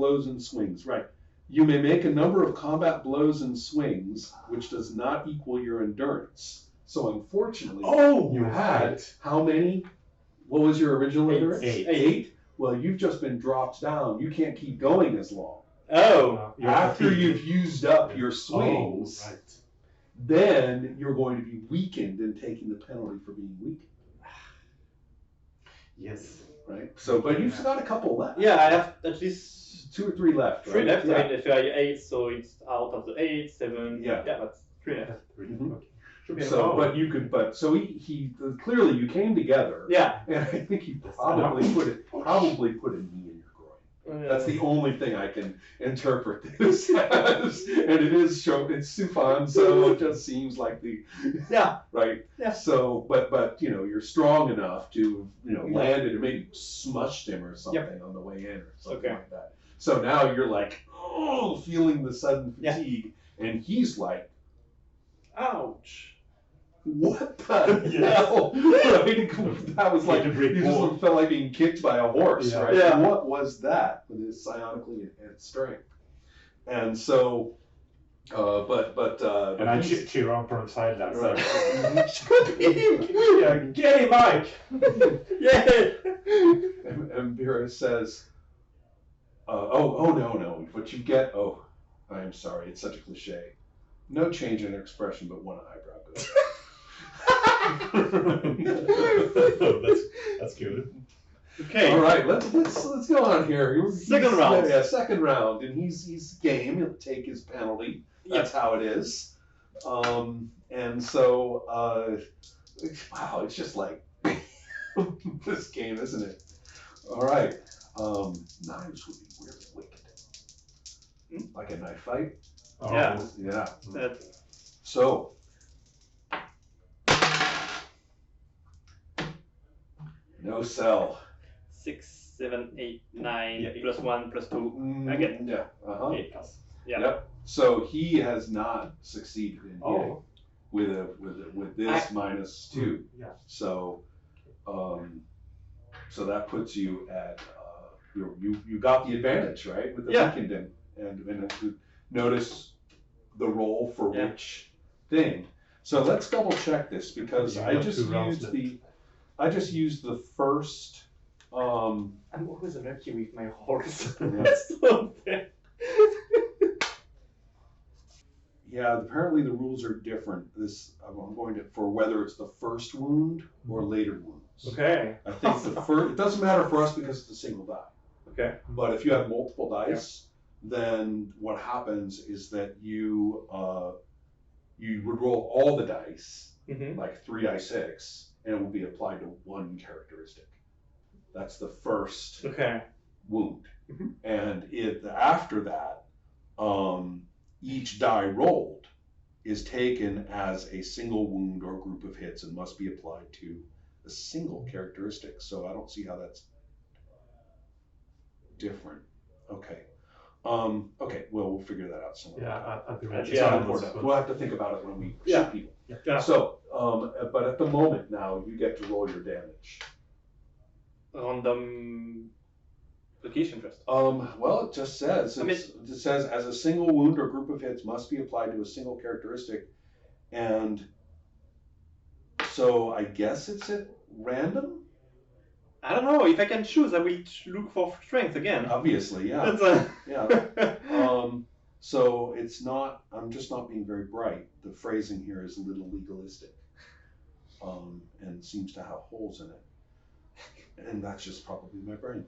blows and swings. Right. You may make a number of combat blows and swings, which does not equal your endurance. So unfortunately, you had how many? What was your original endurance? 8. Well, you've just been dropped down. You can't keep going as long. Oh. After you've used up your swings, then you're going to be weakened and taking the penalty for being weakened. Yes. Right. So, but you've got a couple left. Yeah, I have at least 2 or 3 left. 3 right? left. Yeah. I mean, if I 8, so it's out of the 8, 7. Yeah. Yeah, that's 3 left. Mm-hmm. Okay. So, but you could, so he clearly you came together. Yeah. And I think he probably put a knee in your groin. That's the only thing I can interpret this as, and it is it's Sufan, so it just seems like right. Yeah. So, but you're strong enough to landed and maybe smushed him or something on the way in or something like that. So now you're like, feeling the sudden fatigue, and he's like, ouch. What the hell? Right? That was like, you just felt like being kicked by a horse, right? Yeah. What was that with his psionically enhanced strength? And so, and I cheer on from the side that right. Get him, Mike! Yeah. And Vera says, no, what you get, I'm sorry, it's such a cliche. No change in expression, but one eyebrow goes. That's good. Okay. All right, let's go on here. Second round. Yeah, second round, and he's game. He'll take his penalty. That's how it is. And so, wow, it's just like this game, isn't it? All right. Knives would be really wicked. Like a knife fight. Yeah. Yeah. So. No sell. 6, 7, 8, 9, plus 1, plus 2. Again. Yeah. 8 plus. Yeah. Yep. So he has not succeeded in hitting with this minus 2. Yeah. So, so that puts you at you got the advantage, right, with the weakened and notice the roll for which thing. So let's double check this because I just used the first. I'm always lucky with my horse. Yeah, apparently the rules are different. I'm going to for whether it's the first wound or later wounds. Okay. I think the first. It doesn't matter for us because it's a single die. Okay. But if you have multiple dice, then what happens is that you would roll all the dice, like 3d6, and it will be applied to one characteristic. That's the first wound. And after that, each die rolled is taken as a single wound or group of hits and must be applied to a single characteristic. So I don't see how that's different. Okay. Okay, well, we'll figure that out somewhere. Yeah, it's not important. We'll have to think about it when we shoot people. Yeah. So, but at the moment now, you get to roll your damage. Random location first. Well, it just says it says as a single wound or group of hits must be applied to a single characteristic, and so I guess it's at random. I don't know. If I can choose, I will look for strength again. Obviously, yeah. Yeah. So it's not. I'm just not being very bright. The phrasing here is a little legalistic, and seems to have holes in it, and that's just probably my brain.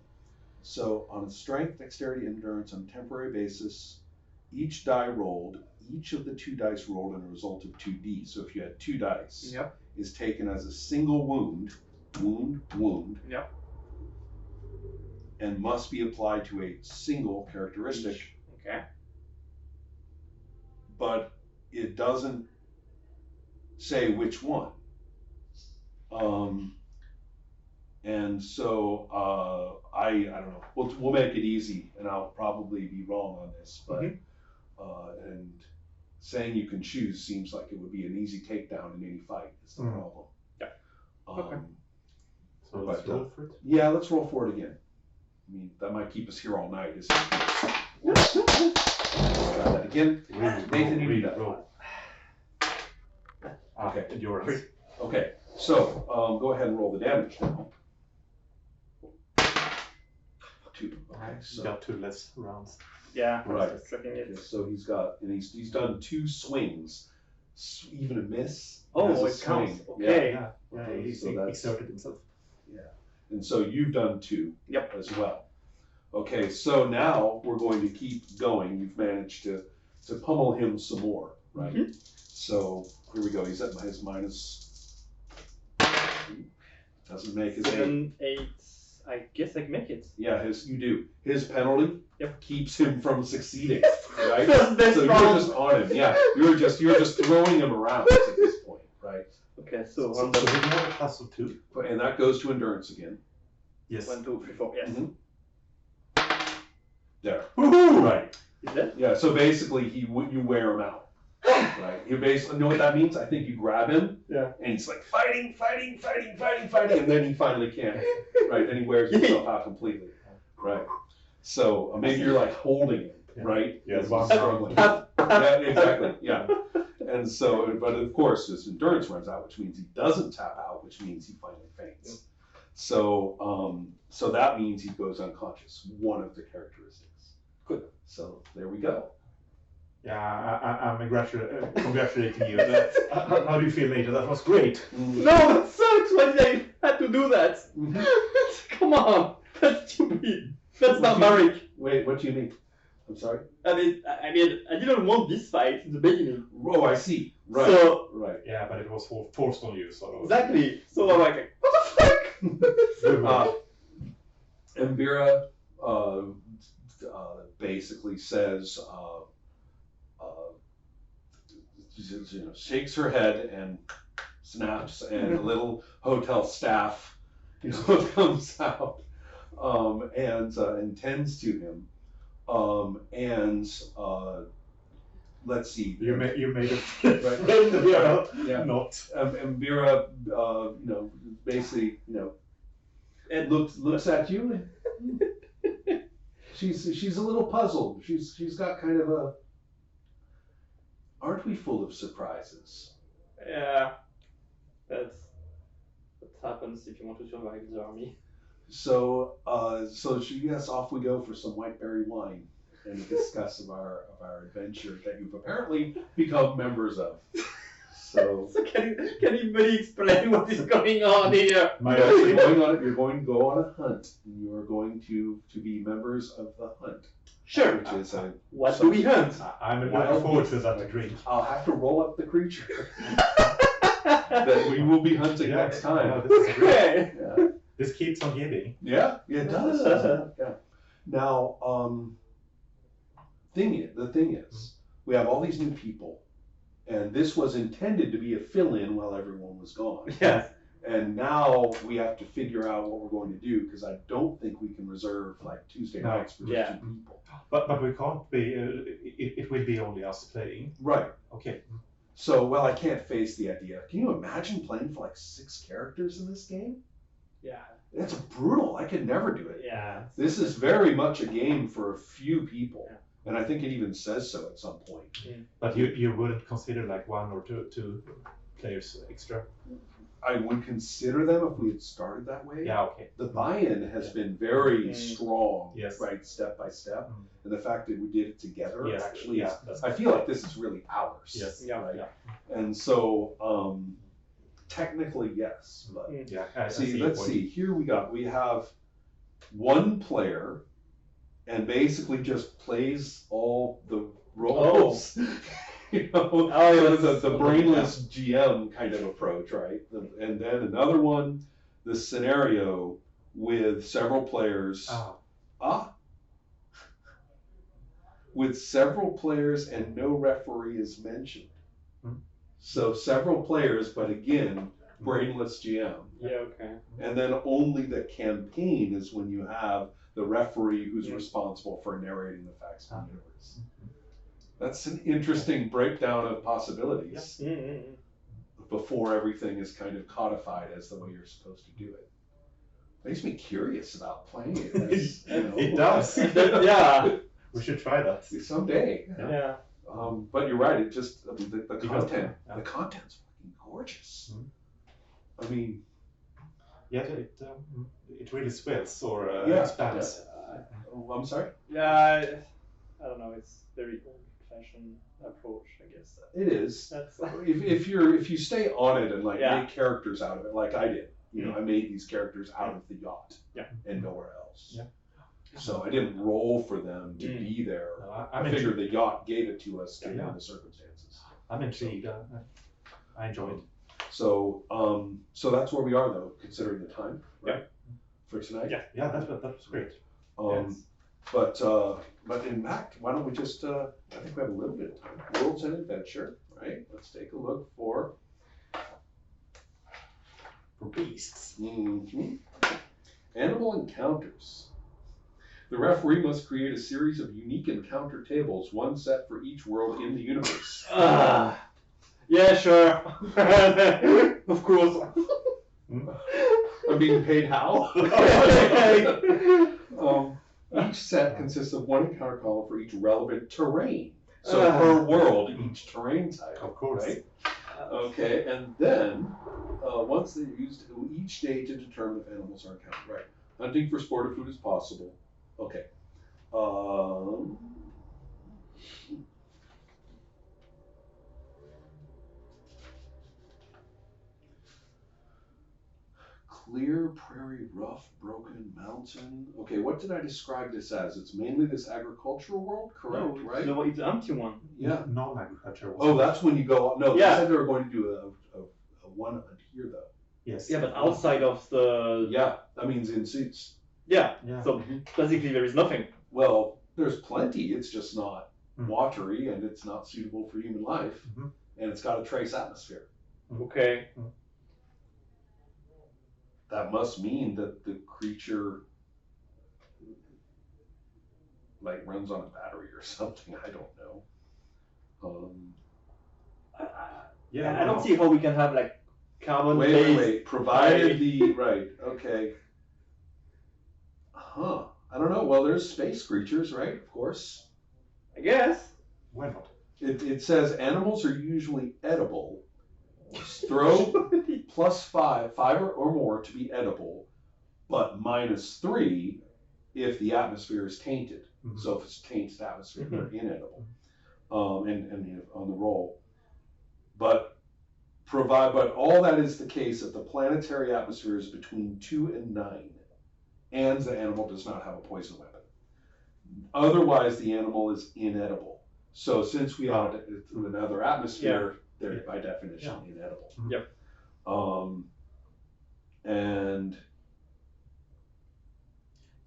So on a strength, dexterity, endurance on a temporary basis, each of the 2 dice rolled and a result of 2d. So if you had 2 dice, is taken as a single wound, and must be applied to a single characteristic. Okay. But it doesn't say which one. And so I don't know. We'll make it easy, and I'll probably be wrong on this, but and saying you can choose seems like it would be an easy takedown in any fight. Is the problem? Yeah. Okay. So let's roll for it. Yeah, let's roll for it again. I mean, that might keep us here all night. again. Nathan, you need that. roll. Okay. Endurance. Okay, so go ahead and roll the damage now. 2. Okay, You so got 2 less rounds. Yeah, Right. just tracking it. okay, so he's got, and he's done 2 swings, even a miss. Oh, as a it counts. swing. Okay. Yeah, Okay, he's so that's- exerted himself. And so you've done 2 Yep. as well. Okay, so now we're going to keep going. You've managed to pummel him some more, right? So here we go. He's at his minus. Doesn't make his 7, 8. I guess I can make it. Yeah, you do. His penalty keeps him from succeeding, right? First best So you're round. just on him. Yeah, you're just throwing him around at this point, right? Okay, So so we have a plus of 2. And that goes to endurance again. Yes. 1, 2, 3, 4. Yes. Mhm. There. Woohoo! Right. Is that? Yeah. So basically, you wear him out. Right. You basically know what that means. I think you grab him. Yeah. And he's like fighting, and then he finally can't. Right. Then he wears himself out completely. Right. So maybe you're like holding him. Right. Yeah, As one he's struggling. Yeah. Exactly. Yeah. And so, but of course, his endurance runs out, which means he doesn't tap out, which means he finally faints. So, so that means he goes unconscious. One of the characteristics. Good. So there we go. Yeah, I'm congratulating you. How do you feel later? That was great. No, that sucks. Why did I have to do that? Come on, that's stupid. That's barbaric. Wait, what do you mean? I'm sorry? I mean, I didn't want this fight in the beginning. Oh, I see. Right. So Right. Yeah, but it was forced on you, so. exactly. So I'm like, what the fuck? Mbira basically says, shakes her head and snaps, and a little hotel staff, comes out and tends to him. Let's see. You made it. Right. Yeah. Not. Mbira, basically, and looks at you, and she's a little puzzled. She's got kind of a. Aren't we full of surprises? Yeah, that's what happens if you want to survive the army. So, yes, off we go for some whiteberry wine and a discuss of our adventure that you've apparently become members of. So can anybody explain what is going on here? you're going to go on a hunt. You are going to be members of the hunt. Sure. Which is What do we hunt? I'm looking forward to that drink. I'll have to roll up the creature that we will be hunting next time. Yeah, this is great. Okay. Yeah. This keeps on giving. Yeah, it does. Yeah. Now, the thing is, we have all these new people, and this was intended to be a fill-in while everyone was gone. Yes. And now we have to figure out what we're going to do, because I don't think we can reserve like Tuesday nights for just 2 people. But we can't be. It will be only us playing. Right. Okay. So, well, I can't face the idea. Can you imagine playing for like 6 characters in this game? Yeah. It's brutal. I could never do it. Yeah. This is very much a game for a few people. And I think it even says so at some point. But you wouldn't consider like 1 or 2 players extra? I would consider them if we had started that way. Yeah, okay. The buy-in has been very strong, Yes. right, step by step. And the fact that we did it together Yes, actually yeah, is, I feel like this is really ours. Yes. Yeah. Right? Yeah. And so, technically, yes. But Yeah. I see, your let's point. see. Here we have 1 player, and basically just plays all the roles. The brainless GM kind of approach, right? And then another one, the scenario with several players. With several players and no referee is mentioned. So several players, but again, brainless GM. Yeah. Okay. And then only the campaign is when you have the referee who's responsible for narrating the facts of the universe. That's an interesting breakdown of possibilities before everything is kind of codified as the way you're supposed to do it. Makes me curious about playing it. It does. Yeah. We should try that. Someday. Yeah. But you're right. It just the Because- content. yeah. The content's fucking gorgeous. Mhm. I mean, Yeah, it really swells or Yeah, expands. oh, I'm sorry. Yeah, I don't know. It's very old-fashioned approach, I guess. It is. That's If you stay on it and like Yeah. make characters out of it, like I did. You know, Mm. I made these characters out of the yacht. Yeah. And nowhere else. Yeah. So I didn't roll for them to Mm. be there. No, I figured the yacht gave it to us given Yeah. the circumstances. I'm intrigued. I enjoyed. So so that's where we are though, considering the time, right? For tonight. Yeah. Yeah, that was great. Yes. But in fact, why don't we just I think we have a little bit of time. Worlds and adventure, right? Let's take a look for Beasts. Animal encounters. The referee must create a series of unique encounter tables, one set for each world in the universe. Yeah, sure. Of course. I'm being paid how? Each set consists of one encounter column for each relevant terrain. So per world, each terrain type. Of course. Right? Okay, and then once they're used each day to determine if animals are encountered. Right. Hunting for sportive food is possible. Okay. Clear, prairie, rough, broken, mountain. Okay, what did I describe this as? It's mainly this agricultural world, correct? No, right? No, it's the empty one. Yeah. Non-agriculture. Oh, that's when you go. No, Yeah. they said they were going to do a one here though. Yes. Yeah, but outside of the. Yeah, that means in seats. Yeah. Yeah. So basically, there is nothing. Well, there's plenty. It's just not Mhm. watery and it's not suitable for human life, Mhm. and it's got a trace atmosphere. Okay. That must mean that the creature like runs on a battery or something. I don't know. Yeah. I don't see how we can have like carbon based. Wait. Provided the right. Okay. Huh. I don't know. Well, there's space creatures, right? Of course. I guess. Why not? It says animals are usually edible. Throw +5 or more to be edible, but -3 if the atmosphere is tainted. Mhm. So if it's tainted atmosphere, they're inedible. And on the roll. But all that is the case if the planetary atmosphere is between 2 and 9, and the animal does not have a poison weapon. Otherwise, the animal is inedible. So since we have another atmosphere, they're by definition inedible. Yep. And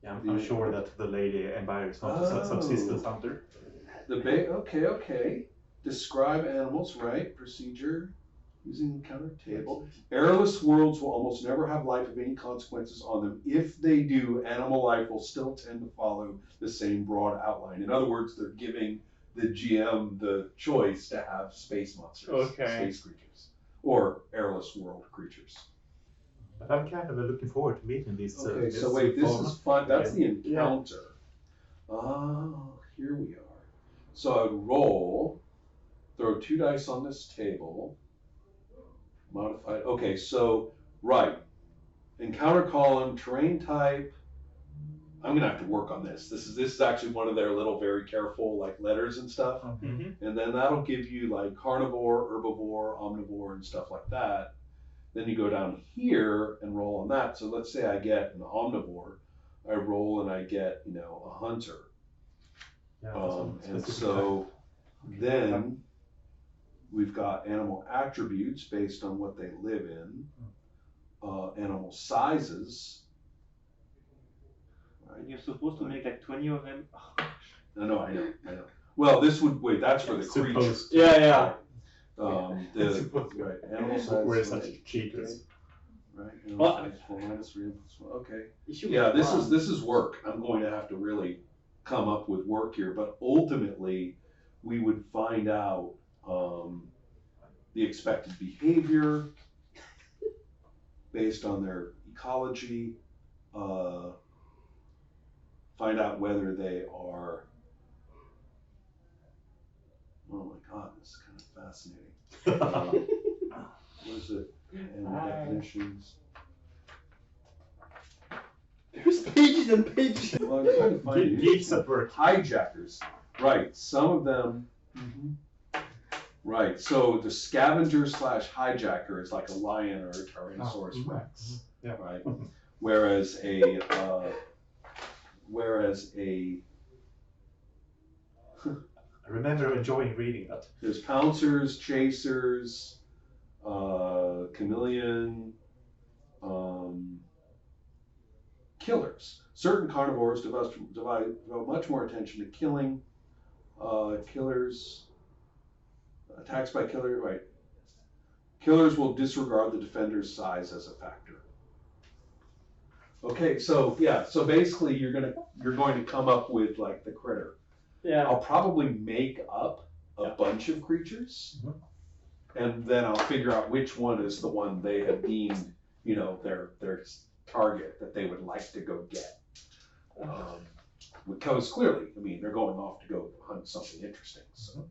Yeah, I'm sure that the lady Empire is not a subsistence hunter. okay. Describe animals, right? Procedure using encounter table. Airless worlds will almost never have life of any consequences on them. If they do, animal life will still tend to follow the same broad outline. In other words, they're giving the GM the choice to have space monsters, space creatures, or airless world creatures. But I'm kind of looking forward to meeting these. Okay, so wait, this is fun. That's the encounter. Here we are. So I would roll, throw 2 dice on this table, modified. Okay, so, right. Encounter column, terrain type. I'm gonna have to work on this. This is actually one of their little very careful like letters and stuff. Mm-hmm. And then that'll give you like carnivore, herbivore, omnivore, and stuff like that. Then you go down here and roll on that. So let's say I get an omnivore, I roll and I get, a hunter. Yeah, And so then we've got animal attributes based on what they live in, animal sizes. Right? You're supposed to make like 20 of them. No, I know. Well, that's for the creature. Supposed Yeah. Right, animal size. We're such cheaters. Right, animal size 4 minus 3 plus 1. Okay. Yeah, this is work. I'm going to have to really come up with work here, but ultimately we would find out the expected behavior based on their ecology, find out whether they are fascinating. What is it? And definitions. There's pages and pages. Well, I'm trying to find it. Geeks at work. Hijackers. Right. Some of them. Right. So the scavenger / hijacker is like a lion or a Tyrannosaurus Rex. Yeah. Right. Whereas a I remember enjoying reading that. there's pouncers, chasers, chameleon, killers. Certain carnivores devote much more attention to killing. Killers, attacks by killer, right. Killers will disregard the defender's size as a factor. Okay, so yeah, so basically you're going to come up with like the critter. Yeah. I'll probably make up a bunch of creatures, and then I'll figure out which one is the one they have deemed, their target that they would like to go get. Because clearly, I mean, they're going off to go hunt something interesting. So.